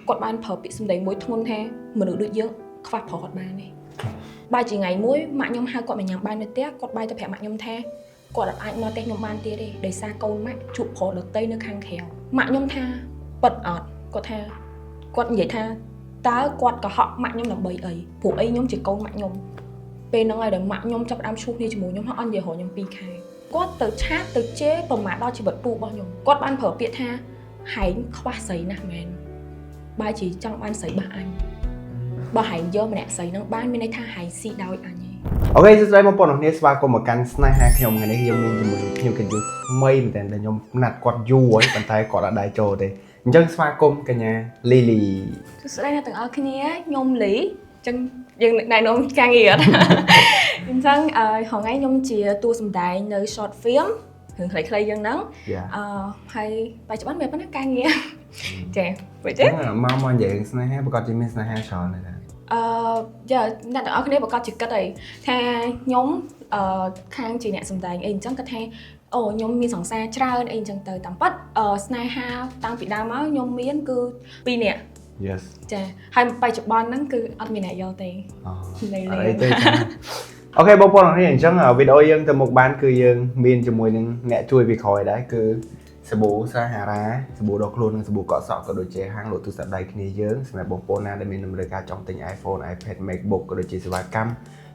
គាត់បានប្រើពាក្យសម្ដីមួយធ្ងន់ថាមនុស្សដូចយើងខ្វះប្រហត់បានទេបើជាថ្ងៃមួយម៉ាក់ខ្ញុំហៅគាត់មកញ៉ាំបាយនៅផ្ទះគាត់បាយទៅប្រាប់ម៉ាក់ខ្ញុំថាគាត់អាចមកផ្ទះខ្ញុំបានទៀតទេដោយសារកូនម៉ាក់ជួបប្រុសដទៃនៅខាងក្រៅម៉ាក់ខ្ញុំថាប៉ិតអត់គាត់ថាគាត់និយាយថាតើគាត់កុហកម៉ាក់ខ្ញុំដើម្បីអីព្រោះអីខ្ញុំជាកូនម៉ាក់ខ្ញុំពេលហ្នឹងហើយដែលម៉ាក់ខ្ញុំចាប់ផ្ដើមឈូសគ្នាជាមួយខ្ញុំហើយអត់និយាយរកខ្ញុំ2ខែគាត់ទៅឆាតទៅជេរប្រមាថដល់ជីវិតពូរបស់ខ្ញុំគាត់បានប្រើពាក្យថាហែងខ្វះស្រីណាស់មែនបើជាចង់បានស្រីបះអញបើហែងយកម្នាក់ស្រីហ្នឹងបានមានន័យថាហែងស៊ីដោយអញឯងអូខេសួស្តីបងប្អូនអរគុណស្វាគមន៍មកកាន់ស្នេហាខ្ញុំថ្ងៃនេះខ្ញុំមានជាមួយខ្ញុំកញ្ជុះថ្មីមែនតើខ្ញុំណាត់គាត់យូរហើយប៉ុន្តែគាត់អត់ដែរចូលទេអញ្ចឹងស្វាគមន៍កញ្ញាលីលីសួស្តីអ្នកទាំងអស់គ្នាខ្ញុំលីអញ្ចឹងយើងណែនាំការងារអត់អញ្ចឹងថ្ងៃខ្ញុំជាតួសម្ដែងនៅ short film រឿងខ្លីៗយ៉ាងហ្នឹងហើយបច្ចុប្បន្នមានប៉ុណ្ណាការងារចាបើទេមកនិយាយស្នេហាប្រកាសជាមានស្នេហាច្រើនដែរយ៉ាអ្នកទាំងអស់គ្នាប្រកាសជាគិតហើយថាខ្ញុំខាងជាអ្នកសម្ដែងអីអញ្ចឹងគាត់ថាអូខ្ញុំមានសង្សារច្រើនអីអញ្ចឹងទៅតាមពិតស្នេហាតាំងពីដើមមកខ្ញុំមានគឺ2នាក់ Yes ចាហើយបច្ចុប្បន្នហ្នឹងគឺអត់មានអ្នកយកទេអីទេអូខេបងប្អូនអរគុណអញ្ចឹងវីដេអូយើងទៅមុខបានគឺយើងមានជាមួយនឹងអ្នកជួយពីក្រោយដែរគឺសាប៊ូសាហារ៉ាសាប៊ូដកខ្លួននិងសាប៊ូកក់សក់ក៏ដូចជាហាងលក់ទូរស័ព្ទដៃគ្នាយើងសម្រាប់បងប្អូនណាដែលមានតម្រូវការចង់ទិញ iPhone, iPad, MacBook ក៏ដូចជាសេវាកម្ម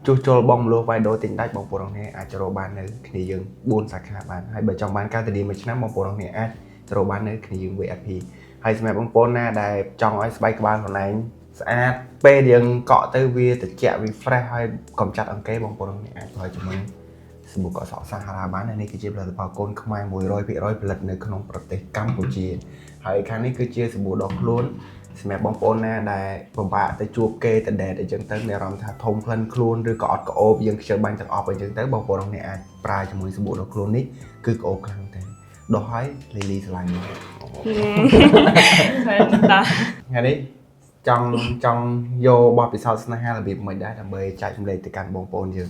ជួសជុលបងមលោះវាយដូរទិញដាច់បងប្អូនគ្នាអាចរកបាននៅគ្នាយើង4សាខាបានហើយបើចង់បានការធានាមួយឆ្នាំបងប្អូនគ្នាអាចរកបាននៅគ្នាយើង VIP ហើយសម្រាប់បងប្អូនណាដែលចង់ឲ្យស្បែកក្បាលខ្លួនឯងស្អាតពេលយើងកក់ទៅវាត្រជាក់វា fresh ហើយកុំចាត់អង្គេបងប្អូនគ្នាអាចប្រើជាមួយសាប៊ូកក់សក់សាហារ៉ាបាននេះគឺជាផលិតផលកូនខ្មែរ 100% ផលិតនៅក្នុងប្រទេសកម្ពុជាហើយខាងនេះគឺជាសាប៊ូដកខ្លួនសម្រាប់បងប្អូនណាដែលពិបាកទៅជួបគេតដែតអញ្ចឹងទៅមានអារម្មណ៍ថាធំក្លិនខ្លួនឬក៏អត់ក្អូបយើងខ្ជិលបាញ់ទាំងអស់អញ្ចឹងទៅបងប្អូនអ្នកអាចប្រើជាមួយសាប៊ូដកខ្លួននេះគឺក្អូបខ្លាំងតែដោះហើយលីលីស្រឡាញ់ហ្នឹងថ្ងៃនេះចង់យកបទពិសោធន៍ស្នេហារបៀបមិនដែរដើម្បីចែកចម្លែកទៅកាន់បងប្អូនយើង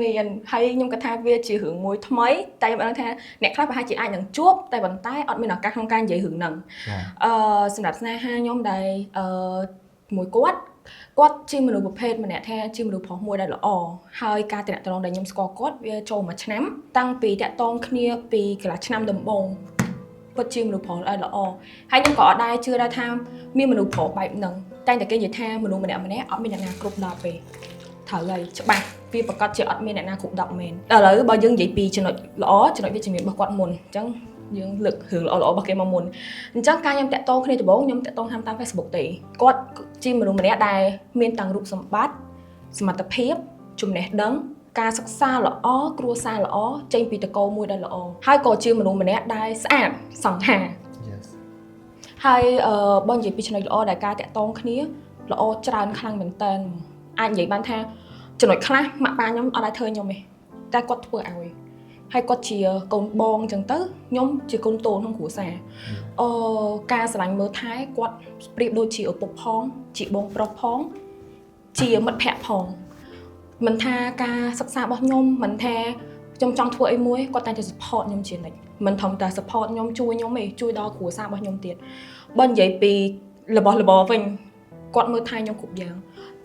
មានហើយខ្ញុំគិតថាវាជារឿងមួយថ្មីតែខ្ញុំដឹងថាអ្នកខ្លះប្រហែលជាអាចនឹងជួបតែប៉ុន្តែអត់មានឱកាសក្នុងការនិយាយរឿងហ្នឹងសម្រាប់ស្នេហាខ្ញុំដែលមួយគាត់ជាមនុស្សប្រភេទម្នាក់ថាជាមនុស្សប្រុសមួយដែលល្អហើយការតំណងដែលខ្ញុំស្គាល់គាត់វាចូលមួយឆ្នាំតាំងពីតំណងគ្នាពីកន្លះឆ្នាំដំបូងពិតជាមនុស្សប្រុសដែលល្អហើយខ្ញុំក៏អត់ដែរជឿដែរថាមានមនុស្សប្រុសបែបហ្នឹងតែតែគេនិយាយថាមនុស្សម្នាក់អត់មានអ្នកណាគ្រប់10ទេត្រូវហើយច្បាស់វាប្រកាសជាអត់មានអ្នកណាគ្រប់10មែនឥឡូវបើយើងនិយាយពីចំណុចល្អចំណុចវិជ្ជមានរបស់គាត់មុនអញ្ចឹងយើងលើករឿងល្អរបស់គេមកមុនអញ្ចឹងការខ្ញុំតាក់ទងគ្នាដំបូងខ្ញុំតាក់ទងតាម Facebook ទេគាត់ជាមនុស្សម្នាក់ដែលមានទាំងរូបសម្បត្តិសមត្ថភាពចំណេះដឹងការសិក្សាល្អគ្រួសារល្អចេញពីតកូលមួយដែលល្អហើយក៏ជាមនុស្សម្នាក់ដែលស្អាតសង្ហាហើយបើនិយាយពីចំណុចល្អដែលការតាក់ទងគ្នាល្អច្រើនខ្លាំងមែនតើអាចនិយាយបានថាចំណុចខ្លះម៉ាក់ប៉ាខ្ញុំអត់ឲ្យធ្វើខ្ញុំទេតែគាត់ធ្វើឲ្យហើយគាត់ជាកូនបងអញ្ចឹងទៅខ្ញុំជាកូនតូនក្នុងគ្រួសារការស្រឡាញ់មើលថែគាត់ប្រៀបដូចជាឪពុកផងជាបងប្រុសផងជាមិត្តភក្តិផងមិនថាការសិក្សារបស់ខ្ញុំមិនថាខ្ញុំចង់ធ្វើអីមួយគាត់តែងតែ support ខ្ញុំជានិច្ចមិនធំតែ support ខ្ញុំជួយខ្ញុំទេជួយដល់គ្រួសាររបស់ខ្ញុំទៀតបើនិយាយពីរបស់របរវិញគាត់មើលថែខ្ញុំគ្រប់យ៉ាង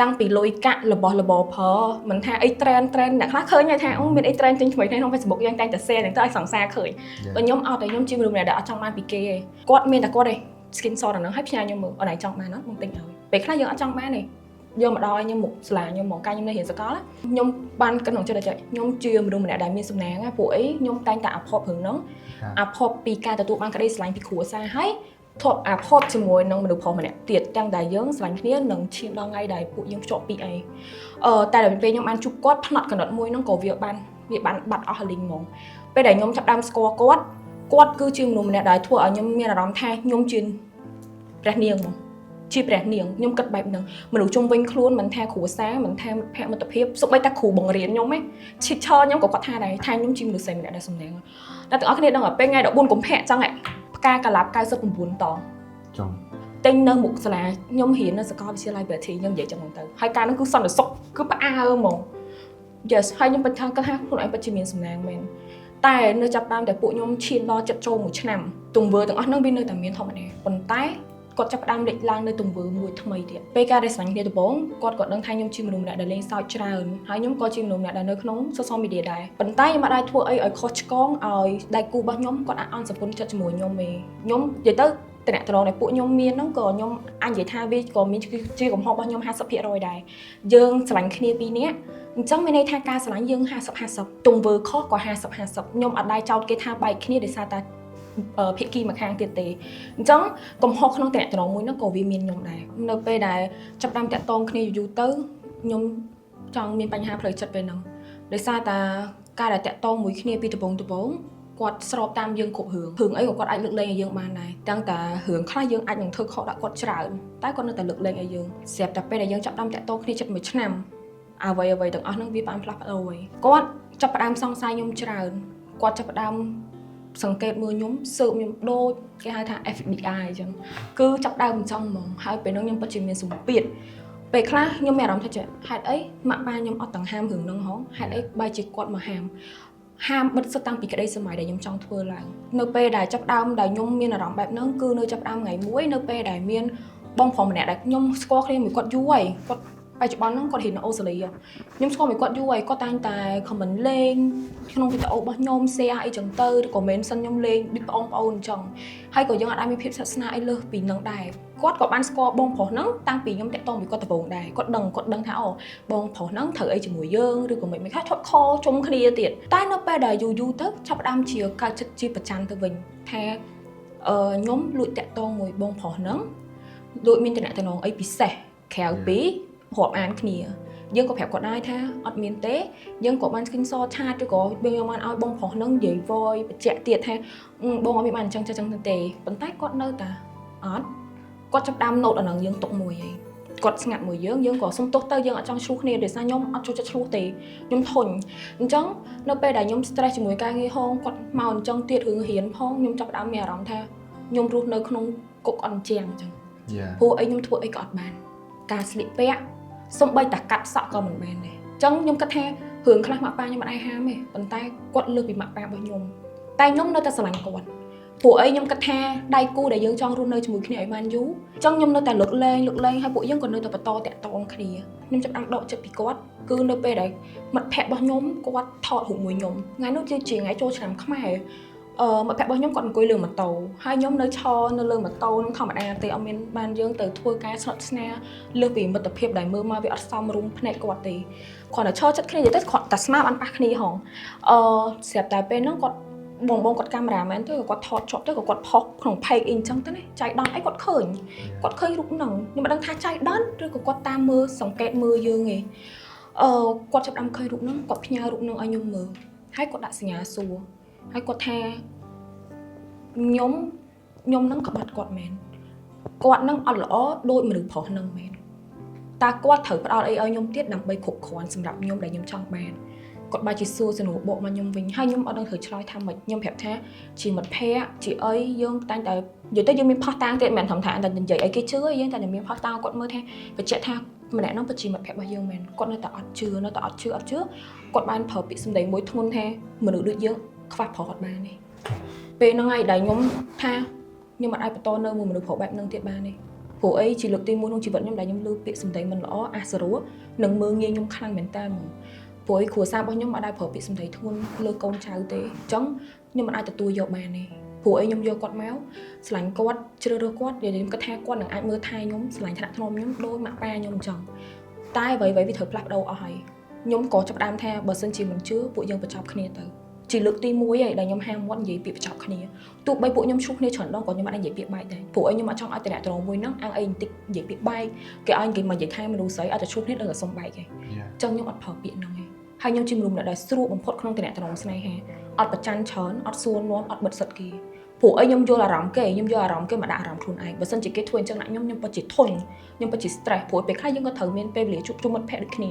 តាំងពីលុយកាក់របស់របរប្រើមិនថាអី trend អ្នកខ្លះឃើញថាអូមានអី trend ទិញថ្មីក្នុង Facebook យើងតែងតែ share ហ្នឹងទៅឲ្យសង្សារឃើញបើខ្ញុំអត់តែខ្ញុំជាមនុស្សម្នាក់ដែលអត់ចង់បានពីគេទេគាត់មានតែគាត់ទេ skin shot អាហ្នឹងឲ្យផ្ញើខ្ញុំមើលអូនឯងចង់បានអត់ខ្ញុំទិញឲ្យពេលខ្លះយើងអត់ចង់បានទេយកមកដល់ឲ្យខ្ញុំមុខស្លាខ្ញុំហ្មងកាលខ្ញុំនៅរៀនសាកលខ្ញុំបានក្នុងចិត្តតែខ្ញុំជាមនុស្សម្នាក់ដែលមានសំណាងណាព្រោះអីខ្ញុំតែងតែអភ័ព្វរឿងហ្នឹងអភ័ព្វពីការទទួលបានក្តីស្រឡាញ់ពីគ្រួសារហើយធប់អាផតជាមួយនឹងមនុស្សប្រុសម្នាក់ទៀតទាំងដែលយើងស្រឡាញ់គ្នានឹងឈានដល់ថ្ងៃដែលពួកយើងភ្ជាប់ពីអីតែដល់ពេលខ្ញុំបានជួបគាត់ផ្នែកកណ្ដុតមួយហ្នឹងក៏វាបានបាត់អស់លីងហ្មងពេលដែលខ្ញុំចាប់ដើមស្គាល់គាត់គឺជាមនុស្សម្នាក់ដែលធ្វើឲ្យខ្ញុំមានអារម្មណ៍ថាខ្ញុំជាព្រះនាងហ្មងជាព្រះនាងខ្ញុំគិតបែបហ្នឹងមនុស្សជុំវិញខ្លួនមិនថាគ្រួសារមិនថាមិត្តភាពសូម្បីតែគ្រូបង្រៀនខ្ញុំឯងឈិតឈរខ្ញុំក៏គាត់ថាដែរថាខ្ញុំជាមនុស្សស្រីម្នាក់ដែលសំណាងតែទាំងអស់គ្នាដឹងថាពេលថ្ងៃ14កុម្ភៈចឹងឯងផ្កាកាឡាប់99តងចុងទិញនៅមុខសាលាខ្ញុំរៀននៅសាកលវិទ្យាល័យប្រធានខ្ញុំនិយាយចឹងទៅហើយការហ្នឹងគឺសន្តិសុខគឺផ្អើហ្មង Yes ហើយខ្ញុំបញ្ជាក់គាត់ថាខ្លួនឯងពិតជាមានសំណាងមែនតែនៅចាប់តាមតែពួកខ្ញុំឈានដល់ចិត្តចូលមួយឆ្នាំទង្វើទាំងអស់ហ្នឹងវានៅតែមានធម្មតាប៉ុន្តែ គាត់ចាប់ផ្ដើមលេចឡើងនៅទង្វើមួយថ្មីទៀតពេលការដែលស្វែងគ្នាដំបូងគាត់ក៏ដឹងថាខ្ញុំជាមនុស្សម្នាក់ដែលលេងសើចច្រើនហើយខ្ញុំក៏ជាមនុស្សម្នាក់ដែលនៅក្នុង social media ដែរប៉ុន្តែខ្ញុំអាចធ្វើអីឲ្យខុសឆ្គងឲ្យដៃគូរបស់ខ្ញុំគាត់អាចអន់សពុនចិត្តជាមួយខ្ញុំទេខ្ញុំនិយាយទៅតំណែងដែលពួកខ្ញុំមានហ្នឹងក៏ខ្ញុំអាចនិយាយថាវាក៏មានជាកំហុសរបស់ខ្ញុំ 50% ដែរយើងស្រឡាញ់គ្នាពីរនាក់អញ្ចឹងមានន័យថាការស្រឡាញ់យើង 50-50 ទង្វើខុសក៏ 50-50 ខ្ញុំអត់ដែរចោទគេថាបែកគ្នាដោយសារតែភាគីម្ខាងទៀតទេអញ្ចឹងកំហុសក្នុងតំណែងមួយហ្នឹងក៏វាមានខ្ញុំដែរនៅពេលដែលចាប់តាមតាក់ទងគ្នាយូរទៅខ្ញុំចង់មានបញ្ហាផ្លូវចិត្តពេលហ្នឹងដោយសារតែការដែលតាក់ទងមួយគ្នាពីដំបូងគាត់ស្របតាមយើងគ្រប់រឿងអីក៏គាត់អាចលើកលែងឲ្យយើងបានដែរទាំងតែរឿងខ្លះយើងអាចនឹងធ្វើខុសដាក់គាត់ច្រើនតែគាត់នៅតែលើកលែងឲ្យយើងស្រាប់តែពេលដែលយើងចាប់តាមតាក់ទងគ្នាជិត1ឆ្នាំអ្វីទាំងអស់ហ្នឹងវាបានផ្លាស់ប្ដូរហើយគាត់ចាប់ផ្ដើមសង្ស័យខ្ញុំច្រើនគាត់ចាប់ផ្ដើមសង្កេតមើលខ្ញុំស៊ើបខ្ញុំដូចគេហៅថា FBI អញ្ចឹងគឺចាប់ដើមអញ្ចឹងហ្មងហើយពេលហ្នឹងខ្ញុំពិតជាមានសម្ពាធពេលខ្លះខ្ញុំមានអារម្មណ៍ថាហេតុអីម៉ាក់ប៉ាខ្ញុំអត់ទាំងហាមរឿងហ្នឹងហងហេតុអីបែរជាគាត់មកហាមបិទសិតតាំងពីក្តីសម័យដែលខ្ញុំចង់ធ្វើឡើងនៅពេលដែលចាប់ដើមដែលខ្ញុំមានអារម្មណ៍បែបហ្នឹងគឺនៅចាប់ដើមថ្ងៃមួយនៅពេលដែលមានបងប្រុសម្នាក់ដែលខ្ញុំស្គាល់គ្នាមួយគាត់យូរហើយគាត់បច្ចុប្បន្នហ្នឹងគាត់រៀននៅអូស្ត្រាលីខ្ញុំស្គាល់មួយគាត់យូរហើយគាត់តែងតែ comment លេងក្នុងវីដេអូរបស់ខ្ញុំ share អីចឹងទៅឬក៏ mention ខ្ញុំលេងដូចបងប្អូនអញ្ចឹងហើយក៏យើងអត់អាចមានភាពស្និទ្ធស្នាលអីលើសពីនឹងដែរគាត់ក៏បានស្គាល់បងប្រុសហ្នឹងតាំងពីខ្ញុំតាក់ទងពីគាត់ដំបូងដែរគាត់ដឹងថាអូបងប្រុសហ្នឹងត្រូវអីជាមួយយើងឬក៏មិនខ្លះឈប់ខជុំគ្នាទៀតតែនៅពេលដែលយូរទៅចាប់ផ្ដើមជាកើតចិត្តជាប្រច័ណ្ឌទៅវិញថាខ្ញុំលួចតាក់ទងមួយបងប្រុសហ្នឹងដូចមានតំណែងអីពិសេសក្រៅពីរាប់អានគ្នាយើងក៏ប្រាប់គាត់ដែរថាអត់មានទេយើងក៏បាន screenshot ឆាតឬក៏យើងបានឲ្យបងប្រុសហ្នឹងនិយាយវយបញ្ជាក់ទៀតថាបងអត់មានបានអញ្ចឹងទេប៉ុន្តែគាត់នៅតែអត់គាត់ចាប់ដើម note អាហ្នឹងយើងទុកមួយហើយគាត់ស្ងាត់មួយយើងក៏សុំទោសទៅយើងអត់ចង់ឆ្លោះគ្នាដោយសារខ្ញុំអត់ចូលចិត្តឆ្លោះទេខ្ញុំធុញអញ្ចឹងនៅពេលដែលខ្ញុំ stress ជាមួយការងារហងគាត់មកអញ្ចឹងទៀតរឿងរៀនផងខ្ញុំចាប់ដើមមានអារម្មណ៍ថាខ្ញុំរស់នៅក្នុងគុកអន់ជាងអញ្ចឹងព្រោះអីខ្ញុំធ្វើអីក៏អត់បានការស្លៀកពាក់សំបីតែកាត់សក់ក៏មិនបានដែរអញ្ចឹងខ្ញុំគិតថារឿងខ្លះម៉ាក់ប៉ាខ្ញុំមិនអាចហាមទេប៉ុន្តែគាត់លើកពីម៉ាក់ប៉ារបស់ខ្ញុំតែខ្ញុំនៅតែស្រឡាញ់គាត់ព្រោះអីខ្ញុំគិតថាដៃគូដែលយើងចង់រស់នៅជាមួយគ្នាឲ្យបានយូរអញ្ចឹងខ្ញុំនៅតែលើកលែងហើយពួកយើងក៏នៅតែបន្តតាក់ទងគ្នាខ្ញុំចាប់ដកចិត្តពីគាត់គឺនៅពេលដែលមិត្តភក្តិរបស់ខ្ញុំគាត់ថតរូបមួយខ្ញុំថ្ងៃនោះជាថ្ងៃចូលឆ្នាំខ្មែរមិត្តភក្តិរបស់ខ្ញុំគាត់អង្គុយលើម៉ូតូហើយខ្ញុំនៅឈរនៅលើម៉ូតូនឹងធម្មតាទេអត់មានបានយើងទៅធ្វើការស្និទ្ធស្នាលលើសពីមិត្តភាពដែលមើលមកវាអត់សមរម្យភ្នែកគាត់ទេគាត់តែឈរចិត្តគ្នាទៅគាត់តែស្មាបានប៉ះគ្នាហងស្រាប់តែពេលហ្នឹងគាត់បងគាត់កាមេរ៉ាមែនទៅគាត់ថតជាប់ទៅគាត់ផុសក្នុង page អីអញ្ចឹងទៅណាចៃដន្យអីគាត់ឃើញរូបហ្នឹងខ្ញុំមិនដឹងថាចៃដន្យឬក៏គាត់តាមមើលសង្កេតមើលយើងឯងគាត់ចាប់ដើមឃើញរូបហ្នឹងគាត់ផ្ញើរូបហ្នឹងឲ្យខ្ញុំមើលហើយគាត់ដាក់សញ្ញាសួរហើយគាត់ថាខ្ញុំនឹងក្បត់គាត់មែនគាត់នឹងអត់ល្អដូចមនុស្សប្រុសនឹងមែនតើគាត់ត្រូវផ្ដល់អីឲ្យខ្ញុំទៀតដើម្បីគ្រប់គ្រាន់សម្រាប់ខ្ញុំដែលខ្ញុំចង់បានគាត់បែរជាសួរសំណួរបកមកខ្ញុំវិញហើយខ្ញុំអត់ដឹងត្រូវឆ្លើយថាម៉េចខ្ញុំប្រាប់ថាជាមិត្តភក្តិជាអីយើងតែងតែនិយាយទៅយើងមានផុសតាងទៀតមិនមែនថាតែនិយាយអីគេជឿយើងតែមានផុសតាងគាត់មើលថាបញ្ជាក់ថាម្នាក់នោះពិតជាមិត្តភក្តិរបស់យើងមែនគាត់នៅតែអត់ជឿគាត់បានប្រើពាក្យសម្ដីមួយធ្ងន់ថាមនុស្សដូចយើងខ្វះប្រុសអត់បានទេពេលហ្នឹងហើយដែលខ្ញុំថាខ្ញុំមិនអាចបន្តនៅមួយមនុស្សប្រុសបែបហ្នឹងទៀតបានទេព្រោះអីជាលើកទី1ក្នុងជីវិតខ្ញុំដែលខ្ញុំលើពាក្យសម្ដីមិនល្អអាសរោនឹងមើលងាយខ្ញុំខ្លាំងមែនតើមកព្រោះគ្រួសាររបស់ខ្ញុំអត់ដែរប្រើពាក្យសម្ដីធ្ងន់លើកូនចៅទេអញ្ចឹងខ្ញុំមិនអាចទទួលយកបានទេព្រោះអីខ្ញុំយកគាត់មកស្រឡាញ់គាត់ជ្រើសរើសគាត់ខ្ញុំគិតថាគាត់នឹងអាចមើលថែខ្ញុំស្រឡាញ់ថ្នាក់ថ្នមខ្ញុំដូចម៉ាក់ប៉ាខ្ញុំអញ្ចឹងតែអ្វីៗវាត្រូវផ្លាស់ប្ដូរអស់ហើយខ្ញុំក៏ចាប់ផ្ដើមថាបើសិនជាមិនជឿពួកយើងបញ្ចប់គ្នាទៅជាលើកទី1ហើយដែលខ្ញុំហាមមាត់និយាយពាក្យបញ្ចប់គ្នាទោះបីពួកខ្ញុំឈប់គ្នាច្រើនដងក៏ខ្ញុំអត់និយាយពាក្យបែកដែរព្រោះអីខ្ញុំអត់ចង់ឲ្យតំណែងមួយហ្នឹងអាងអីបន្តិចនិយាយពាក្យបែកគេឲ្យគេមកនិយាយថាមនុស្សស្រីអត់ទៅឈប់គ្នាដល់តែសុំបែកឯងអញ្ចឹងខ្ញុំអត់ប្រើពាក្យហ្នឹងឯងហើយខ្ញុំជាមនុស្សម្នាក់ដែលស្រួលបំផុតក្នុងតំណែងស្នេហាអត់ប្រច័ណ្ឌច្រើនអត់សួរនាំអត់បិទសិតគេព្រោះអីខ្ញុំយល់អារម្មណ៍គេមកដាក់អារម្មណ៍ខ្លួនឯងបើសិនជាគេធ្វើអញ្ចឹងណាខ្ញុំពិតជាធុញខ្ញុំពិតជា stress ព្រោះពេលខ្លះយើងក៏ត្រូវមានពេលវេលាជួបជុំមិត្តភក្តិដូចគ្ន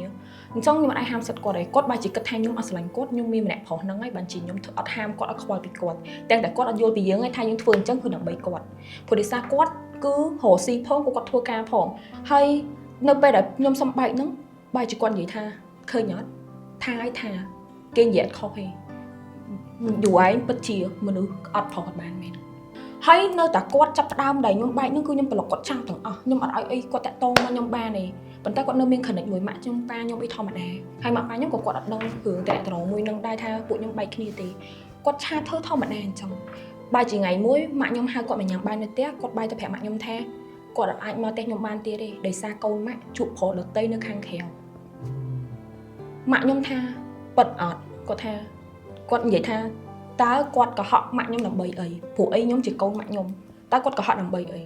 ាអញ្ចឹងខ្ញុំអាចហាមសិតគាត់ឯងគាត់បើជាគិតថាខ្ញុំអត់ស្រឡាញ់គាត់ខ្ញុំមានម្នាក់ប្រុសហ្នឹងហើយបានជាខ្ញុំអត់ហាមគាត់អត់ខ្វល់ពីគាត់ទាំងតែគាត់អត់យល់ពីយើងហើយថាយើងធ្វើអញ្ចឹងគឺដើម្បីគាត់ព្រោះដោយសារគាត់គឺរកស៊ីផងគាត់ធ្វើការផងហើយនៅពេលដែលខ្ញុំសំបែកហ្នឹងបែរជាគាត់និយាយថាឃើញអត់ថាគេនិយាយអត់ខុសទេយូរឯងពិតជាមនុស្សអត់ប្រុសអត់បានមែន ហើយនៅតែគាត់ចាប់ផ្ដើមដែលខ្ញុំបែកហ្នឹងគឺខ្ញុំប្រឡប់គាត់ចាំទាំងអស់ខ្ញុំអត់ឲ្យអីគាត់តាក់ទងមកខ្ញុំបានទេប៉ុន្តែគាត់នៅមាន connect មួយម៉ាក់ខ្ញុំប៉ាខ្ញុំអីធម្មតាហើយម៉ាក់ប៉ាខ្ញុំក៏គាត់អត់ដឹងរឿងតាក់ទងមួយនឹងដែរថាពួកខ្ញុំបែកគ្នាទេគាត់ឆាធ្វើធម្មតាអញ្ចឹងបែរជាថ្ងៃមួយម៉ាក់ខ្ញុំហៅគាត់មកញ៉ាំបាយនៅផ្ទះគាត់បែរទៅប្រាប់ម៉ាក់ខ្ញុំថាគាត់អត់អាចមកផ្ទះខ្ញុំបានទៀតទេដោយសារកូនម៉ាក់ជួបប្រុសដទៃនៅខាងក្រៅម៉ាក់ខ្ញុំថាប៉ិតអត់គាត់ថាគាត់និយាយថាតើគាត់កុហកម៉ាក់ខ្ញុំដើម្បីអីព្រោះអីខ្ញុំជាកូនម៉ាក់ខ្ញុំតើគាត់កុហកដើម្បីអី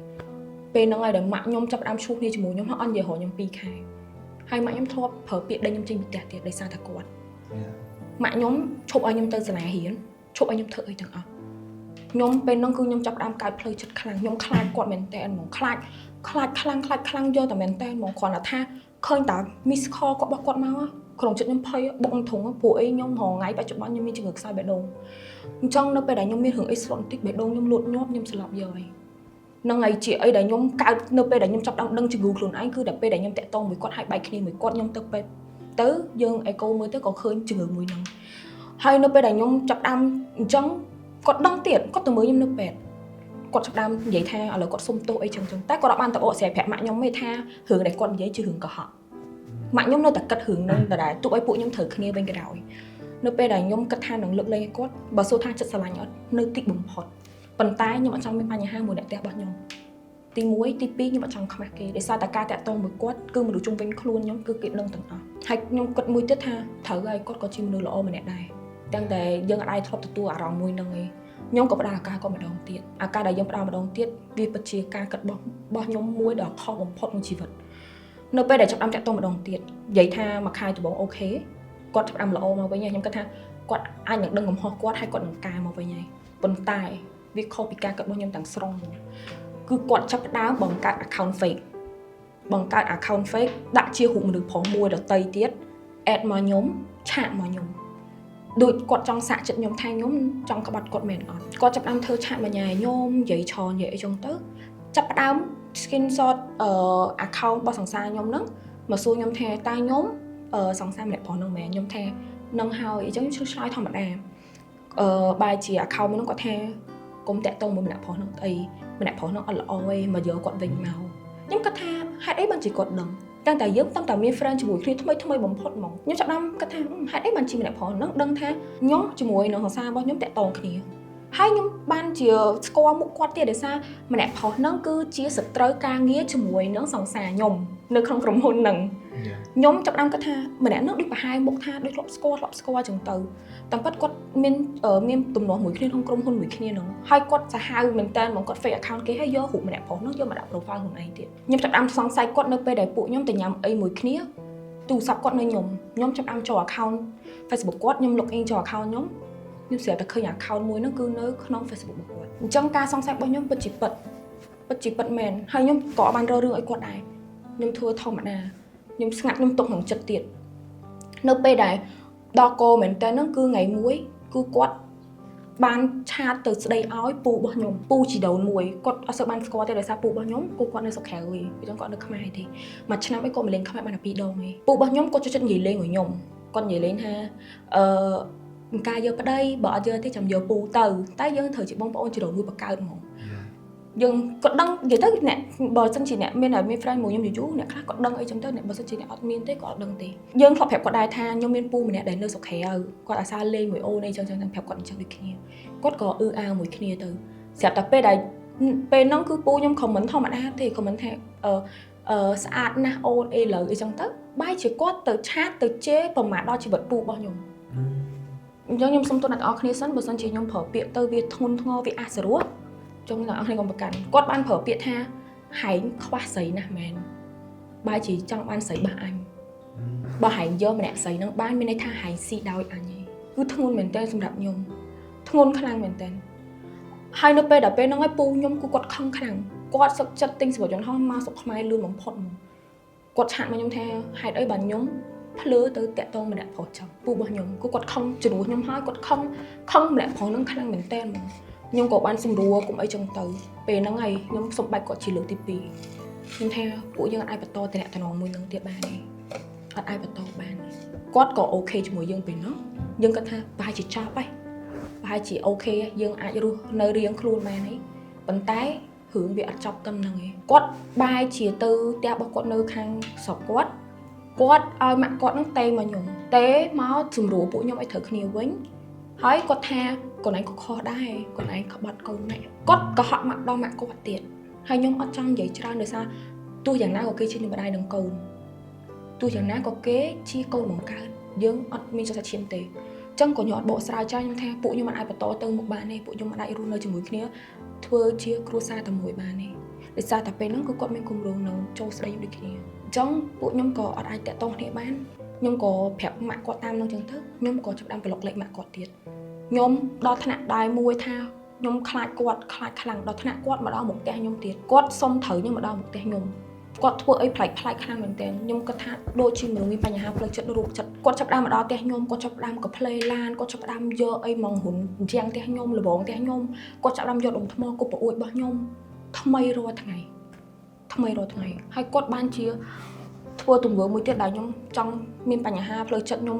ពេលហ្នឹងហើយដែលម៉ាក់ខ្ញុំចាប់ផ្ដើមឈូសគ្នាជាមួយខ្ញុំហើយអត់និយាយរកខ្ញុំ2ខែហើយម៉ាក់ខ្ញុំធ្លាប់ប្រើពាក្យដេញខ្ញុំចេញពីផ្ទះទៀតដោយសារតែគាត់ម៉ាក់ខ្ញុំឈប់ឲ្យខ្ញុំទៅសាលារៀនឈប់ឲ្យខ្ញុំធ្វើអីទាំងអស់ខ្ញុំពេលហ្នឹងគឺខ្ញុំចាប់ផ្ដើមកើតផ្លូវចិត្តខ្លាំងខ្ញុំខ្លាចគាត់មែនតើហ្មងខ្លាចខ្លាំងយកតែមែនតើហ្មងគ្រាន់តែថាឃើញតែ miss call គាត់របស់គាត់មកក្នុងចិត្តខ្ញុំភ័យបុកធុងព្រោះអីខ្ញុំរងថ្ងៃបច្ចុប្បន្នខ្ញុំមានជំងឺខ្សោយបេះដូងអញ្ចឹងនៅពេលដែលខ្ញុំមានរឿងអីស្លុតបន្តិចបេះដូងខ្ញុំលូតញាប់ខ្ញុំស្លាប់យកហើយនឹងហើយជាអីដែលខ្ញុំកើតនៅពេលដែលខ្ញុំចាប់ដើមដឹងជំងឺខ្លួនឯងគឺតែពេលដែលខ្ញុំតាក់ទងមួយគាត់ហើយបែកគ្នាមួយគាត់ខ្ញុំទៅពេទ្យទៅយើងអេកូមើលទៅក៏ឃើញជំងឺមួយហ្នឹងហើយនៅពេលដែលខ្ញុំចាប់ដើមអញ្ចឹងគាត់ដឹងទៀតគាត់ទៅមើលខ្ញុំនៅពេទ្យគាត់ចាប់ដើមនិយាយថាឥឡូវគាត់សុំទោសអីចឹងតែគាត់អត់បានទៅអកស្រាយប្រាប់ម៉ាក់ខ្ញុំទេថារឿងដែលគាត់និយាយជារឿងកុហកម៉ាក់ខ្ញុំនៅតែគិតរឿងហ្នឹងដដែលទោះឲ្យពួកខ្ញុំត្រូវគ្នាវិញក៏ដោយនៅពេលដែលខ្ញុំគិតថានឹងលើកលែងគាត់បើសួរថាចិត្តស្រឡាញ់អត់នៅទីបំផុតប៉ុន្តែខ្ញុំអត់ចង់មានបញ្ហាមួយអ្នកផ្ទះរបស់ខ្ញុំទី1ទី2ខ្ញុំអត់ចង់ខ្មាស់គេដោយសារតែការតាក់ទងមួយគាត់គឺមនុស្សជុំវិញខ្លួនខ្ញុំគឺគេដឹងទាំងអស់ហើយខ្ញុំគិតមួយទៀតថាត្រូវហើយគាត់ក៏ជាមនុស្សល្អម្នាក់ដែរទាំងតែយើងអាចធ្លាប់ទទួលអារម្មណ៍មួយហ្នឹងឯងខ្ញុំក៏ផ្ដល់ឱកាសគាត់ម្ដងទៀតឱកាសដែលយើងផ្ដល់ម្ដងទៀតវាពិតជាការគិតរបស់ខ្ញុំមួយដ៏ខុសបំផុតក្នុងជីវិតនៅពេលដែលចាប់ផ្ដើមតាក់ទងម្ដងទៀតនិយាយថាមួយខែដំបូងអូខេគាត់ចាប់ផ្ដើមល្អមកវិញហើយខ្ញុំគិតថាគាត់អាចនឹងដឹងកំហុសគាត់ហើយគាត់នឹងកែមកវិញហើយប៉ុន្តែវាខុសពីការគិតរបស់ខ្ញុំទាំងស្រុងគឺគាត់ចាប់ផ្ដើមបង្កើត account fake ដាក់ជារូបមនុស្សប្រុសមួយដទៃទៀត add មកខ្ញុំឆាតមកខ្ញុំដូចគាត់ចង់សាក់ចិត្តខ្ញុំថាខ្ញុំចង់ក្បត់គាត់មែនអត់គាត់ចាប់ផ្ដើមធ្វើឆាតមកញ៉ាខ្ញុំនិយាយឆនិយាយអីចឹងទៅចាប់ផ្ដើម screenshot account របស់សង្សារខ្ញុំហ្នឹងមកសួរខ្ញុំថាតើខ្ញុំសង្សារម្នាក់ប្រុសហ្នឹងមែនខ្ញុំថានឹងហើយអញ្ចឹងខ្ញុំឆ្លើយធម្មតាបែរជា account ហ្នឹងគាត់ថាកុំតាក់ទងមួយម្នាក់ប្រុសហ្នឹងអីម្នាក់ប្រុសហ្នឹងអត់ល្អទេមកយកគាត់វិញមកខ្ញុំគាត់ថាហេតុអីបានជាគាត់ដឹងតែយើងតាំងតែមាន friend ជាមួយគ្នាថ្មីបំផុតហ្មងខ្ញុំចាប់ផ្ដើមគាត់ថាហេតុអីបានជាម្នាក់ប្រុសហ្នឹងដឹងថាខ្ញុំជាមួយនឹងសង្សាររបស់ខ្ញុំតាក់ទងគ្នាហើយខ្ញុំបានជាស្គាល់មុខគាត់ទៀតដោយសារម្នាក់ប្រុសហ្នឹងគឺជាសត្រូវការងារជាមួយនឹងសង្សារខ្ញុំនៅក្នុងក្រុមហ៊ុនហ្នឹងខ្ញុំចាប់ផ្ដើមគាត់ថាម្នាក់ហ្នឹងដូចប្រហែលមុខថាដូចធ្លាប់ស្គាល់ចឹងទៅតាមពិតគាត់មានទំនាស់មួយគ្នាក្នុងក្រុមហ៊ុនមួយគ្នាហ្នឹងហើយគាត់សាហាវមែនតើមកគាត់ fake account គេហើយយករូបម្នាក់ប្រុសហ្នឹងយកមកដាក់ profile ខ្លួនឯងទៀតខ្ញុំចាប់ផ្ដើមសង្ស័យគាត់នៅពេលដែលពួកខ្ញុំទៅញ៉ាំអីមួយគ្នាទូរស័ព្ទគាត់នៅខ្ញុំចាប់ផ្ដើមចូល account Facebook គាត់ខ្ញុំ log in ចូល account ខ្ញុំស្រាប់តែឃើញ account មួយហ្នឹងគឺនៅក្នុង Facebook របស់គាត់អញ្ចឹងការសង្ស័យរបស់ខ្ញុំពិតជាពិតមែនហើយខ្ញុំក៏បានរករឿងឲ្យគាត់ដែរខ្ញុំធ្វើធម្មតាខ្ញុំស្ងាត់ខ្ញុំទុកក្នុងចិត្តទៀតនៅពេលដែលដល់កោមែនតើហ្នឹងគឺថ្ងៃមួយគឺគាត់បានឆាតទៅស្ដីឲ្យពូរបស់ខ្ញុំពូជីដូនមួយគាត់អត់សូវបានស្គាល់ទេដោយសារពូរបស់ខ្ញុំគាត់នៅស្រុកក្រៅវិញពីចឹងគាត់នៅខ្មែរទេមួយឆ្នាំអីគាត់មកលេងខ្មែរបានតែ2ដងឯងពូរបស់ខ្ញុំគាត់ចូលចិត្តនិយាយលេងvớiខ្ញុំគាត់និយាយលេងថាមិនការយកប្តីបើអត់យកទេចាំយកពូទៅតែយើងត្រូវជាបងប្អូនជីដូនមួយបកកើតហ្មងយើងគាត់ដឹងនិយាយទៅអ្នកបើសិនជាអ្នកមាន friend មួយខ្ញុំយូរអ្នកខ្លះគាត់ដឹងអីចឹងទៅអ្នកបើសិនជាអ្នកអត់មានទេគាត់អត់ដឹងទេយើងធ្លាប់ប្រាប់គាត់ដែរថាខ្ញុំមានពូម្នាក់ដែលនៅស្រុកក្រៅគាត់អាសាលេងមួយអូនអីចឹងប្រាប់គាត់អញ្ចឹងដូចគ្នាគាត់ក៏អាមួយគ្នាទៅស្រាប់តែពេលហ្នឹងគឺពូខ្ញុំ comment ធម្មតាទេ comment ថាស្អាតណាស់អូនអីលើអីចឹងទៅបែរជាគាត់ទៅឆាតទៅជេរប្រមាថដល់ជីវិតពូរបស់ខ្ញុំអញ្ចឹងខ្ញុំសុំទោសអ្នកទាំងអស់គ្នាសិនបើសិនជាខ្ញុំប្រើពាក្យទៅវាធ្ងន់ធ្ងរវាអសរោះចង់អ្នកទាំងអស់គ្នាកុំប្រកាន់គាត់បានប្រើពាក្យថាហែងខ្វះស្រីណាស់មែនបែរជាចង់បានស្រីបះអញបើហែងយកម្នាក់ស្រីហ្នឹងបានមានន័យថាហែងស៊ីដោយអញឯងគឺធ្ងន់មែនតើសម្រាប់ខ្ញុំធ្ងន់ខ្លាំងមែនតើហើយនៅពេលដល់ពេលហ្នឹងឲ្យពូខ្ញុំគឺគាត់ខឹងខ្លាំងគាត់សឹកចិត្តទិញសម្រាប់យន្តហោះមកស្រុកខ្មែរលឿនបំផុតមកគាត់ឆាតមកខ្ញុំថាហេតុអីបានខ្ញុំភ្លើទៅតាក់ទងម្នាក់ប្រុសចឹងពូរបស់ខ្ញុំគឺគាត់ខឹងជំនួសខ្ញុំហើយគាត់ខឹងម្នាក់ប្រុសហ្នឹងខ្លាំងមែនតើខ្ញុំក៏បានសម្រួលកុំអីចឹងទៅពេលហ្នឹងហើយខ្ញុំសុំបាច់គាត់ជាលើកទី2ខ្ញុំថាពួកយើងអាចបន្តតំណែងមួយនឹងទៀតបានទេអត់អាចបន្តបានគាត់ក៏អូខេជាមួយយើងពេលហ្នឹងយើងគាត់ថាប្រហែលជាចប់ហើយប្រហែលជាអូខេយើងអាចរស់នៅរៀងខ្លួនបានហើយ ប៉ុន្តែរឿងវាអត់ចប់តាមហ្នឹងឯងគាត់បាយជាទៅផ្ទះរបស់គាត់នៅខាងស្រុកគាត់ឲ្យម៉ាក់គាត់ហ្នឹងទេមកខ្ញុំទេមកជំរួពួកខ្ញុំឲ្យត្រូវគ្នាវិញហើយគាត់ថាកូនឯងក៏ខុសដែរកូនឯងក្បត់កូនម៉ាក់គាត់ក៏ហក់មកដល់ម៉ាក់គាត់ទៀតហើយខ្ញុំអត់ចង់និយាយច្រើនដោយសារទោះយ៉ាងណាក៏គេជាម្ដាយនឹងកូនទោះយ៉ាងណាក៏គេជាកូនបង្កើតយើងអត់មានចោះថាឈាមទេអញ្ចឹងក៏ខ្ញុំអត់បកស្រាយចាស់ខ្ញុំថាពួកខ្ញុំមិនអាចបន្តទៅមុខបានទេពួកខ្ញុំមិនអាចរស់នៅជាមួយគ្នាធ្វើជាគ្រួសារតែមួយបានទេដោយសារតែពេលហ្នឹងគឺគាត់មានគម្រោងនឹងចូលស្ដីដូចគ្នាអញ្ចឹងពួកខ្ញុំក៏អត់អាចតាក់ទងគ្នាបានខ្ញុំក៏ប្រាប់ម៉ាក់គាត់តាមនោះអញ្ចឹងទៅខ្ញុំក៏ចាប់ផ្ដើមប្លុកលេខម៉ាក់គាត់ទៀតខ្ញុំដល់ថ្នាក់ដែរមួយថាខ្ញុំខ្លាចគាត់ខ្លាចខ្លាំងដល់ថ្នាក់គាត់មកដល់មុខផ្ទះខ្ញុំទៀតគាត់សុំត្រូវខ្ញុំមកដល់មុខផ្ទះខ្ញុំគាត់ធ្វើអីប្លែកខ្លាំងមែនទែនខ្ញុំគាត់ថាដូចជាមនុស្សមានបញ្ហាផ្លូវចិត្តរូបចិត្តគាត់ចាប់ផ្ដើមមកដល់ផ្ទះខ្ញុំគាត់ចាប់ផ្ដើមក៏ផ្លេឡានគាត់ចាប់ផ្ដើមយកអីមកហ៊ុនជាងផ្ទះខ្ញុំលបងផ្ទះខ្ញុំគាត់ចាប់ផ្ដើមយកដុំថ្មគប់ប្រអួយរបស់ខ្ញុំថ្មីរាល់ថ្ងៃហើយគាត់បានជាធ្វើទង្វើមួយទៀតដែលខ្ញុំចង់មានបញ្ហាផ្លូវចិត្តខ្ញុំ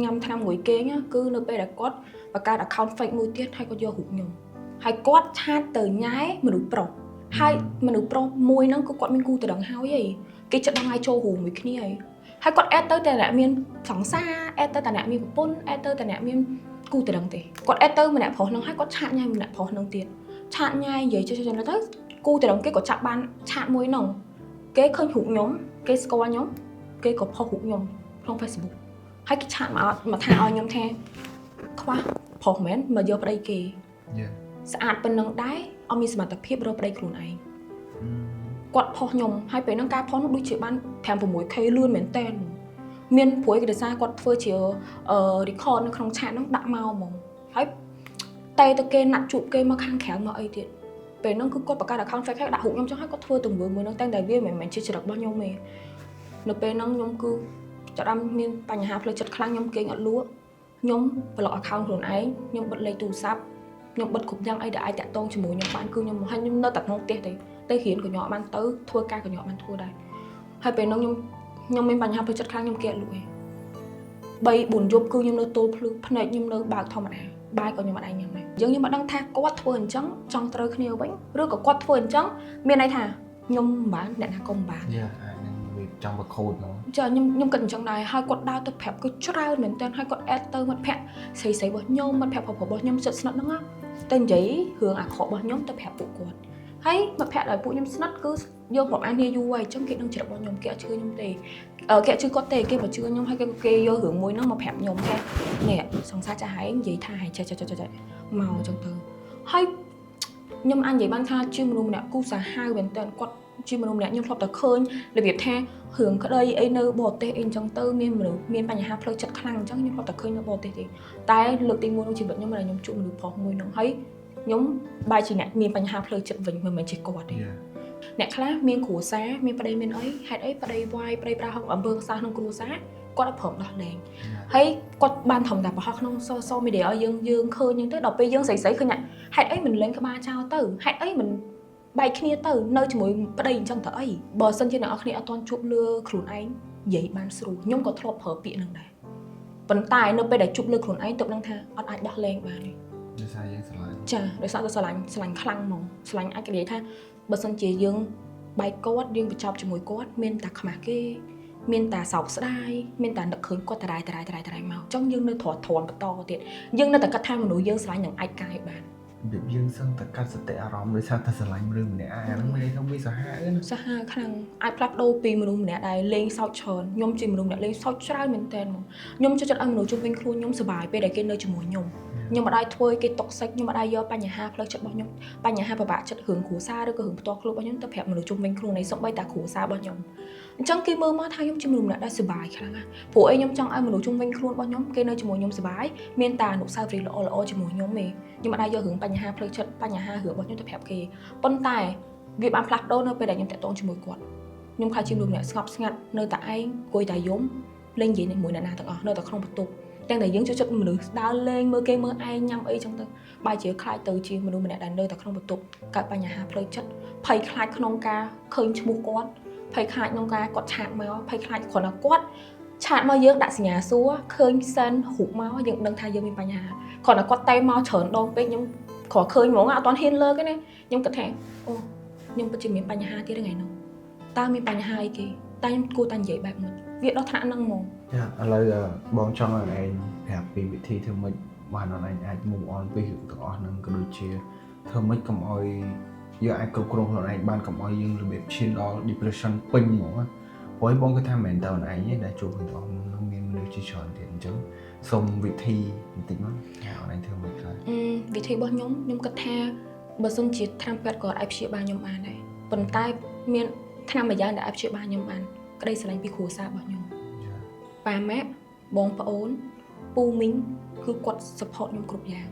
ញ៉ាំថ្នាំមួយគេងគឺនៅពេលដែលគាត់បង្កើត account fake មួយទៀតហើយគាត់យករូបខ្ញុំហើយគាត់ឆាតទៅញ៉ែមនុស្សប្រុសហើយមនុស្សប្រុសមួយហ្នឹងគឺគាត់មានគូតរឹងហើយគេចិត្តដល់ឲ្យចូលរួមមួយគ្នាហើយគាត់អេតទៅតែអ្នកមានសង្សារអេតទៅតែអ្នកមានប្រពន្ធអេតទៅតែអ្នកមានគូតរឹងទេគាត់អេតទៅម្នាក់ប្រុសហ្នឹងហើយគាត់ឆាតញ៉ែម្នាក់ប្រុសហ្នឹងទៀតឆាតញ៉ែនិយាយចេះទៅគូតរឹងគេក៏ចាប់បានឆាតមួយហ្នឹងគេឃើញរូបខ្ញុំគេស្គាល់ខ្ញុំគេក៏ផុសរូបខ្ញុំក្នុង Facebook ហើយគេឆាតមកថាឲ្យខ្ញុំថាខ្វះប្រុសមែនមកយកប្តីគេស្អាតប៉ុណ្ណឹងដែរអត់មានសមត្ថភាពរកប្តីខ្លួនឯងគាត់ផុសខ្ញុំហើយពេលហ្នឹងការផុសនោះដូចជាបាន 5-6k លឿនមែនតើមានព្រួយគេដោយសារគាត់ធ្វើជា record នៅក្នុងឆាតហ្នឹងដាក់មកហ្មងហើយតែទៅគេណាត់ជួបគេមកខាងក្រៅមកអីទៀតពេលហ្នឹងគឺគាត់បង្កើត account fake ដាក់រូបខ្ញុំចឹងហើយគាត់ធ្វើទង្វើមួយហ្នឹងតែវាមិនមែនជាចរិតរបស់ខ្ញុំទេនៅពេលហ្នឹងខ្ញុំគឺចាប់បានមានបញ្ហាផ្លូវចិត្តខ្លាំងខ្ញុំគេងអត់លក់ខ្ញុំប្លុក account ខ្លួនឯងខ្ញុំបិទលេខទូរស័ព្ទខ្ញុំបិទគ្រប់យ៉ាងអីដែលអាចតាក់ទងជាមួយខ្ញុំបានគឺខ្ញុំនៅតែក្នុងផ្ទះទេទៅរៀនក៏ខ្ញុំអត់បានទៅធ្វើការក៏ខ្ញុំអត់បានធ្វើដែរហើយពេលហ្នឹងខ្ញុំមានបញ្ហាផ្លូវចិត្តខ្លាំងខ្ញុំគេអត់លក់ទេ3-4យប់គឺខ្ញុំនៅទល់ភ្លឺភ្នែកខ្ញុំនៅបើកធម្មតាបាយក៏ខ្ញុំអត់អាចញ៉ាំដែរយើងខ្ញុំមិនដឹងថាគាត់ធ្វើអញ្ចឹងចង់ត្រូវគ្នាវិញឬក៏គាត់ធ្វើអញ្ចឹងមានន័យថាខ្ញុំមិនបានអ្នកណាក៏មិនបានវាចង់បខូតមកចាខ្ញុំគិតអញ្ចឹងដែរហើយគាត់ដើរទៅប្រាប់គឺច្រើនមែនតើហើយគាត់អេតទៅមិត្តភក្តិស្រីរបស់ខ្ញុំមិត្តភក្តិរបស់ខ្ញុំចិត្តស្និទ្ធហ្នឹងទៅនិយាយរឿងអាក្រក់របស់ខ្ញុំទៅប្រាប់ពួកគាត់ហើយមិត្តភក្តិដែលពួកខ្ញុំស្និទ្ធគឺយករាប់អានគ្នាយូរហើយអញ្ចឹងគេនឹងច្រឹករបស់ខ្ញុំគេអត់ជឿខ្ញុំទេគេអត់ជឿគាត់ទេគេបើជឿខ្ញុំហើយគេយករឿងមួយហ្នឹងមកប្រាប់ខ្ញុំថានេះសង្សារចាស់ហែងនិយាយថាហែងចេះមកអញ្ចឹងទៅហើយខ្ញុំអាចនិយាយបានថាជាមនុស្សម្នាក់គូសាហាវមែនតើគាត់ជាមនុស្សម្នាក់ខ្ញុំធ្លាប់តែឃើញរបៀបថារឿងក្តីអីនៅបរទេសអីអញ្ចឹងទៅមានមនុស្សមានបញ្ហាផ្លូវចិត្តខ្លាំងអញ្ចឹងខ្ញុំធ្លាប់តែឃើញនៅបរទេសទេតែលើកទី1ក្នុងជីវិតខ្ញុំដែលខ្ញុំជួបមនុស្សប្រុសមួយហ្នឹងហើយខ្ញុំបែរជាអ្នកមានបញ្ហាផ្លូវចិត្តវិញមិនមែនជាគាត់ទេអ្នកខ្លះមានគ្រួសារមានប្តីមានអីហេតុអីប្តីវាយប្តីប្រើហឹកអំពើខ្សាសក្នុងគ្រួសារគាត់អត់ព្រមដោះលែងហើយគាត់បានធំតែប្រហោះក្នុង social media ឲ្យយើងឃើញហ្នឹងទៅដល់ពេលយើងស្រីឃើញហេតុអីមិនលែងក្បាលចោលទៅហេតុអីមិនបែកគ្នាទៅនៅជាមួយប្តីអញ្ចឹងទៅអីបើសិនជាអ្នកនរគ្នាអត់ទាន់ជួបលើខ្លួនឯងនិយាយបានស្រួលខ្ញុំក៏ធ្លាប់ប្រើពាក្យហ្នឹងដែរប៉ុន្តែនៅពេលដែលជួបលើខ្លួនឯងទើបនឹងថាអត់អាចដោះលែងបានទេដោយសារយើងស្រឡាញ់ចាដោយសារតែស្រឡាញ់ខ្លាំងហ្មងស្រឡាញ់អាចនិយាយថាបើសិនជាយើងបែកគាត់យើងបញ្ចប់ជាមួយគាត់មានតែខ្មាស់គេមានតែសោកស្ដាយមានតែនឹកឃើញគាត់តារ៉ៃមកអញ្ចឹងយើងនៅទ្រាំបន្តទៀតយើងនៅតែគិតថាមនុស្សយើងស្រឡាញ់នឹងអាចកាយបានរបៀបយើងសឹងតែកាត់សតិអារម្មណ៍ដោយសារតែស្រឡាញ់មនុស្សម្នាក់ហ្នឹងមានថាវាសាហាវខ្លាំងអាចផ្លាស់ប្ដូរពីមនុស្សម្នាក់ដែលលេងសើចច្រើនខ្ញុំជាមនុស្សម្នាក់លេងសើចច្រើនមែនតើខ្ញុំចូលចិត្តឲ្យមនុស្សជុំវិញខ្លួនខ្ញុំសុបាយពេលដែលគេនៅជាមួយខ្ញុំមិនអាចធ្វើគេតុកសិចខ្ញុំមិនអាចយកបញ្ហាផ្លូវចិត្តរបស់ខ្ញុំបញ្ហាពិបាកចិត្តរឿងគ្រួសារឬក៏រឿងផ្ទាល់ខ្លួនរបស់ខ្ញុំទៅប្រាប់មនុស្សជុំវិញខ្លួននៃសូម្បីតែគ្រួសាររបស់ខ្ញុំអញ្ចឹងគេមើលមកថាខ្ញុំជាមនុស្សម្នាក់ដែលសុបាយខ្លាំងណាស់ព្រោះអីខ្ញុំចង់ឲ្យមនុស្សជុំវិញខ្លួនរបស់ខ្ញុំគេនៅជាមួយខ្ញុំសុបាយមានតែអនុស្សាវរីយ៍ល្អៗជាមួយខ្ញុំទេខ្ញុំមិនអាចយករឿងបញ្ហាផ្លូវចិត្តបញ្ហារឿងរបស់ខ្ញុំទៅប្រាប់គេប៉ុន្តែវាបានផ្លាស់ប្ដូរនៅពេលដែលខ្ញុំតាក់ទងជាមួយគាត់ខ្ញុំខ្លាចជាមនុស្សម្នាក់ស្ងប់ស្ងាត់នៅតែឯងអង្គុយតែយំលេងនិយាយជាមួយអ្នកណាទាំងអស់នៅតែក្នុងបន្ទប់ទាំងតែយើងចូលចិត្តមនុស្សដើរលេងមើលគេមើលឯងញ៉ាំអីចឹងទៅបែរជាខ្លាចទៅជាមនុស្សម្នាក់ដែលនៅតែក្នុងបន្ទប់កើតបញ្ហាផ្លូវចិត្តភ័យខ្លាចក្នុងការឃើញឈ្មោះគាត់ភ័យខ្លាចក្នុងការគាត់ឆាតមកភ័យខ្លាចគ្រាន់តែគាត់ឆាតមកយើងដាក់សញ្ញាសួរឃើញសែនរូបមកយើងដឹងថាយើងមានបញ្ហាគ្រាន់តែគាត់តែមកច្រើនដងពេកខ្ញុំ khó khơi mong à toàn hiên lơ cái này nhưng cái thằng ô nhưng bây giờ miền Bắc nhà hai thì ngày nào ta miền Bắc nhà hai kì ta nhưng cô ta dậy bạc một việc đó thằng năng mồm là bọn trong là anh hẹp vì bị thi thương mình mà nó anh ai mù on bị hiểu tụi on năng cái đôi chia thương mình cầm oi giờ ai cầu kron nó anh ban cầm oi nhưng là bị chiến đó depression pin mà với bọn cái tham mental này nhé đã chụp hình đó nó miền mình chỉ chọn thì chứ xong vị thi tính lắm anh thương mình lại vị thi bao nhóm cái tha bờ sông chỉ tham pet còn ai chia ba nhóm ăn này phần tai miền tham mà giang đã ai chia ba nhóm ăn cái đây sẽ là bị khổ xa bao nhóm ba mẹ bong pa ốn pu minh cứ quật support nhóm group giang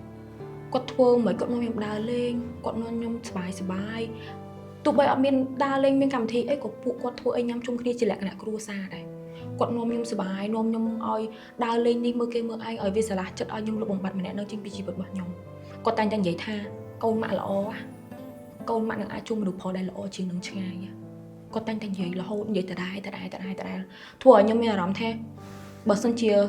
quật thua mấy cậu nhóm đa lên quật nhóm sbài bài tụi bay ở miền đa lên miền cảm thị ấy có phụ quật thua anh nhóm chung kia chỉ là cái cua xa này quật nhóm sbài nhóm oi đa lên đi mưa kia mưa ai ở vì sao là chất oi nhóm lúc bằng bật mình lại nâng trên bị chỉ bật nhóm quật tay đang giấy tha câu mạng là o câu mạng là ai chung được phò đây là o chỉ nâng chơi ngày quật tay đang giấy là hôn giấy tại đây thua nhóm mình làm thế bờ sân chia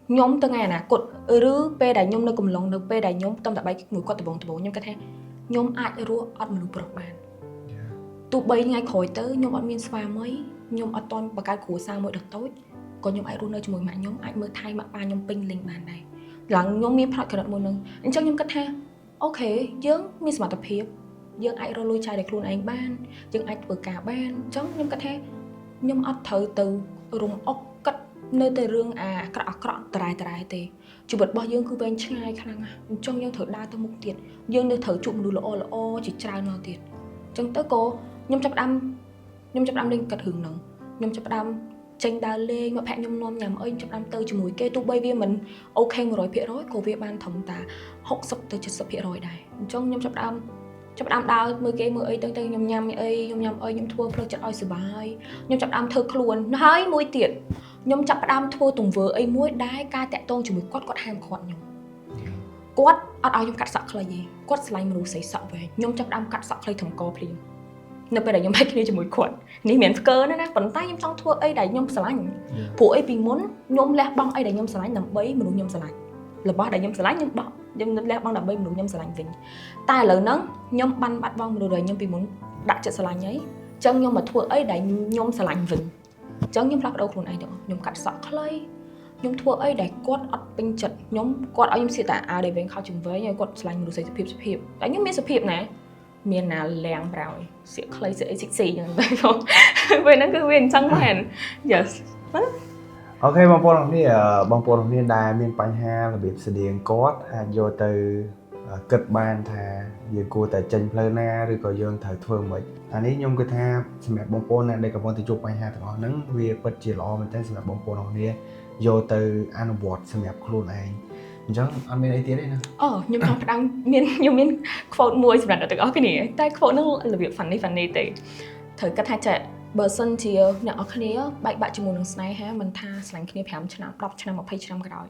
nhóm tới ngày nè cột rứ pe đại nhóm nơi cùng lòng được pe đại nhóm tâm tại bay người qua từ bốn nhóm cái thế nhóm ai rú ăn một bọc bàn tụ bay ngay khỏi tới nhóm ăn miên spa mấy nhóm ăn toàn bà cái củ sang mỗi đợt tối còn nhóm ai rú nơi cho mỗi mạng nhóm ai mới thay mạng ba nhóm pin lên bàn này là nhóm miên phát cái đợt một lần anh cho nhóm cái thế ok dương miên smart tập hiệp dương ai rú lôi chai để luôn anh ban dương ai vừa cả ban chống nhóm cái thế nhóm ăn thử từ rung ốc nơi tây rương à cọ trai tê chụp bật bao dương cứ bên trái khang à trong dương thở đa tới một tiệt dương nơi thở chụp đủ lỗ chỉ trai nó tiệt trong tới cô nhom chập đam lên cật hưởng nắng nhom chập đam tranh đa lên mà hẹn nhom nom nhầm ơi chập đam tơi cho mùi kê tu bay vi mình ok rồi phía rồi cô việt ban thầm ta hốc sập tới chật sập phía rồi này trong nhom chập đam đào mưa kê mưa ấy tới nhom ơi nhom thua phơi chật oi sờ bài nhom chập đam thơ luôn nó hơi mùi tiệt nhom chập đam thua tùng vừa ấy muối đái ca tẹt tông cho mùi quát ham khọt nhom quát ai nhom cắt sặc là gì quát slime mùi sấy sặc về nhom chập đam cắt sặc lấy thầm co phim nó bây giờ nhom bay kia cho mùi quát ní miền cơ nữa nè phần tay nhom trong thua ấy đại nhom slime phụ ấy vì muốn nhom lẹ băng ấy đại nhom slime nằm bấy mà nhom slime là bao đại nhom slime nhom băng nhom lẹ băng nằm bấy mà nhom slime vinh tai lời nắng nhom bắn bắt băng mà rồi nhom vì muốn đặt trận slime ấy chân nhom mà thua ấy đại nhom slime vinh chẳng nhom lắc đâu luôn ai được nhom cắt sặc lấy nhom thua ấy để quát ở bên chật nhom quát ở nhom xịt à để về khao chừng với nhom quát slime một sợi hiệp đấy nhom miếng hiệp này miền nào lẹng rồi sẽ lấy sợi xì như vậy không về nó cứ miền trắng hèn yes ok bong bồn này đài miền Pành Ha là biệt sự điện cốt vô từ kịch ban thà về cô tại chân plana rồi còn dương thời phương mình nếu nhung cái tha xem bong bồn này đây có bọn từ chụp Pành Ha thằng họ nắng về bật chỉ lo mình tên xem bong bồn này vô từ anh vọt xem luôn này chẳng anh bên ấy tiếng đây nè nhưng mà đang miền phốt mùi xem là được ở cái này tay phốt nó là việc phản đi tệ thời cách hai trẻ bờ sân thì nhỏ cái này bạn chỉ muốn này ha mình tha sành cái này phèm cho nó đọc cho nó một page cho nó cái rồi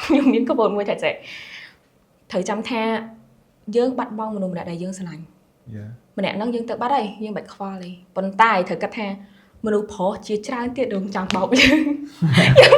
nhưng miếng có bốn mùi thật trẻ thời chăm tha dương bắt bong mình đã đầy dương sành mình đã nâng dương tự bắt đây dương bạch khoa đi còn tài thời cách tha mình đủ phó chia trang tiệt đường chẳng bảo dương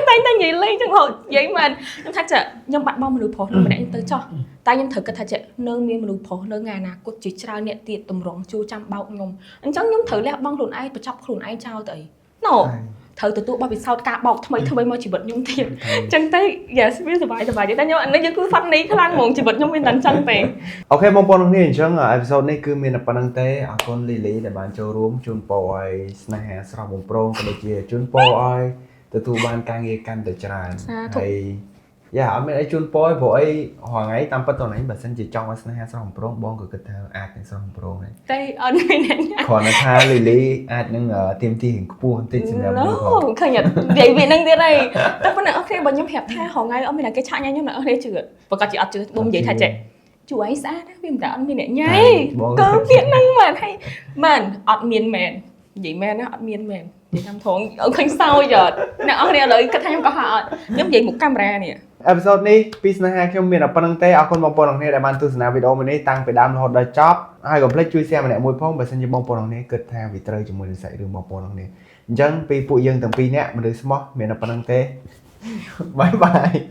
tay ta nhìn lên chẳng hộ giấy mà nhưng thật trẻ nhưng bạn bong mình đủ phó mình đã tới cho tay nhưng thời cách thật trẻ nâng miếng mình đủ phó nâng ngày nào cũng chia trang nhẹ tiệt tầm rong chu trăm bao nhom anh chẳng nhóm thử lẹ bong luôn ai và chọc luôn ai trao tới nó thử từ tụ bao vì sao cả bọc thôi mới chỉ bật nhung tiền chân tay yes biết sờ bài vậy ta nhớ anh nó cứ phát ní khăn mồm chỉ bật nhung bên đằng chân về ok mong bọn này chẳng episode này cứ mình là phần tế con Lily để bạn cho room chun poi snaha sau một pro cái chia chun poi từ tụ ban càng nghe càng từ tràn hay ở bên ấy chun poi vội hoàng ấy tam bắt đầu này bà sinh chỉ trong snaha sau một pro bon của cái thằng sau một pro này đây anh này còn là tha Lily nhưng tiêm tiền cuốn tiền xin làm không khởi nhật vậy vì năng thế này tất nhiên là ok bọn nhóm hẹp tha họ ngay ở bên là cái chạy nhanh nhưng mà ở đây chưa và có chị ở chưa bông giấy thay chạy chú ấy xã đó vì đã ăn miên này nhảy có việt năng mà hay mà ọt miên mền vậy men nó ọt miên mền vậy năm thốn ở khoanh sau giờ nè ở đây lấy cái thay có họ giống vậy một camera nè episode này piece này khi mình ở phần tế con bong bồn này để bạn tu sửa video mình này tăng về đam hot đời job hai còn play chui xe mình lại môi phong và xin như bong bồn này cực theo vì trời chúng mình sẽ được bong bồn này chẳng pi phụ dân từng pi nè mình được smart mình ở phần tế bye bye